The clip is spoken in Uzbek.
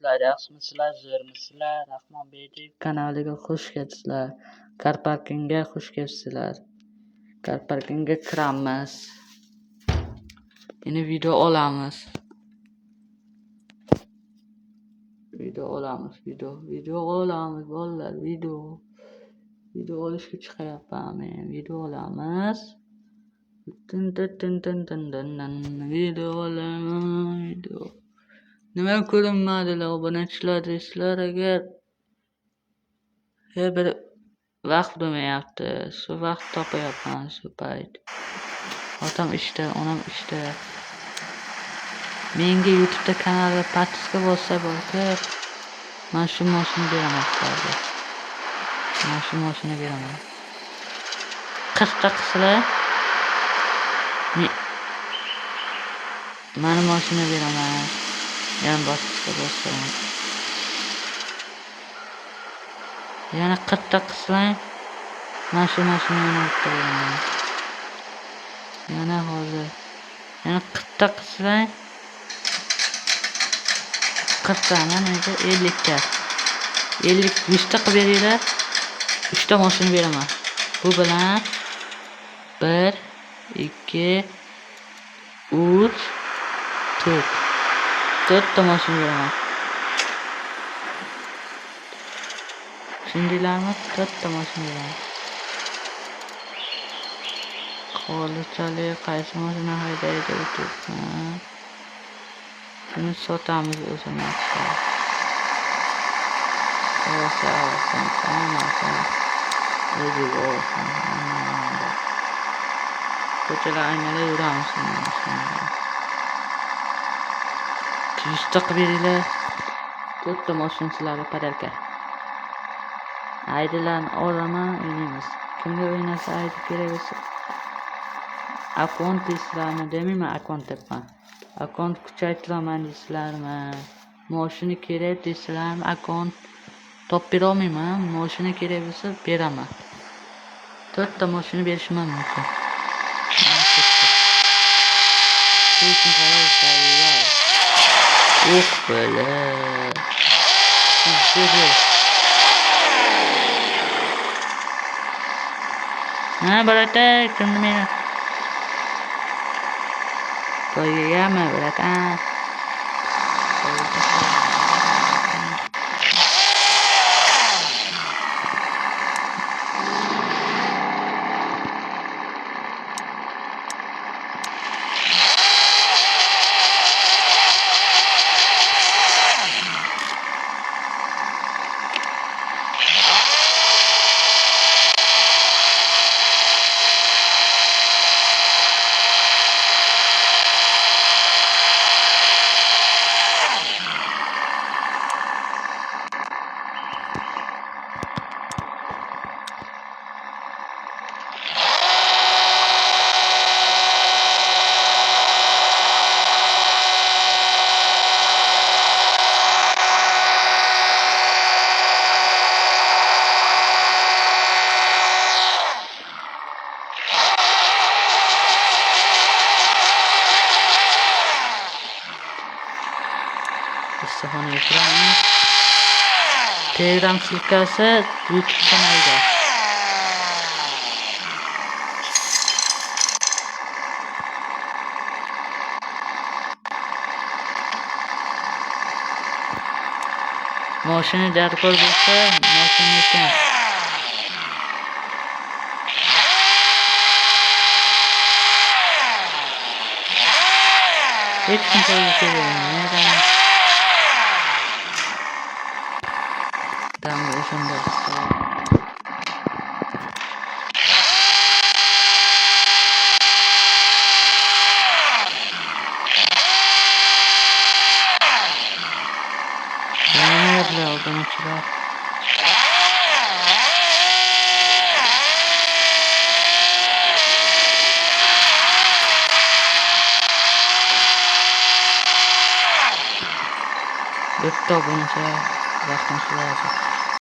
azizalar, yaxshimisizlar, zo'rmisizlar? Rahmonbek kanaliga xush kelibsizlar. Car parkingga xush kelibsizlar. Car parkingga kiramiz. Endi video olamiz. Video olamiz bolalar, video olishga chiqyapman men. Video olamiz. Video olamiz. Nima ko'rinmadilar obunachilar deysizlar agar bir vaqt bo'lmayapti. Shu vaqt topayapman shu payt. Otam ishda, onam ishda. Menga YouTube'da kanalga podpiska bo'lsa bo'lsa, men shu mashina beraman sizlarga. Men shu mashina beraman. 40 ta qilsalar men mashina beraman. Yana podpiska bo'lsa. Yana 40 ta qilsalar men shu mashinani olib beraman. Yana hozir. Yana 40 ta qilsalar 40 ta mana 50 ta. 100 ta qilib beringlar. 3 ta mashina beraman. Bu bilan 1 2 3 4 ta mashina beraman. Tushundinglarmi? 4 ta mashina beraman. Qolichalik qaysi mashina haydaydi o'tibman. Shuni sotamiz o'zini. Ko'chalar aylanib yuramiz. 100 ta qilib beringlar. 4 ta mashina sizlarga podarka. Aydilarni olaman, o'ynaymiz. Kimga o'ynasa aydi kerak bo'lsa. Akont deysizlarmi? Demayman akont debman. Akont kuchaytiraman deysizlarmi? Mashina kerak deysizlarmi? Akont topib bera olmayman. Mashina kerak bo'lsa beraman. 4 ta mashina berishim mumkin. Böyle. Ha, berarti kena ya mah berarti. Istihona ekranı. Telegram silkasi YouTube kanalida. Mashina darkor bo'lsa, mashina ekan. Hech kim ko'rmaydi. Damn o'shanda. Obunachilar. Bitta obunachilar, rahmatlar.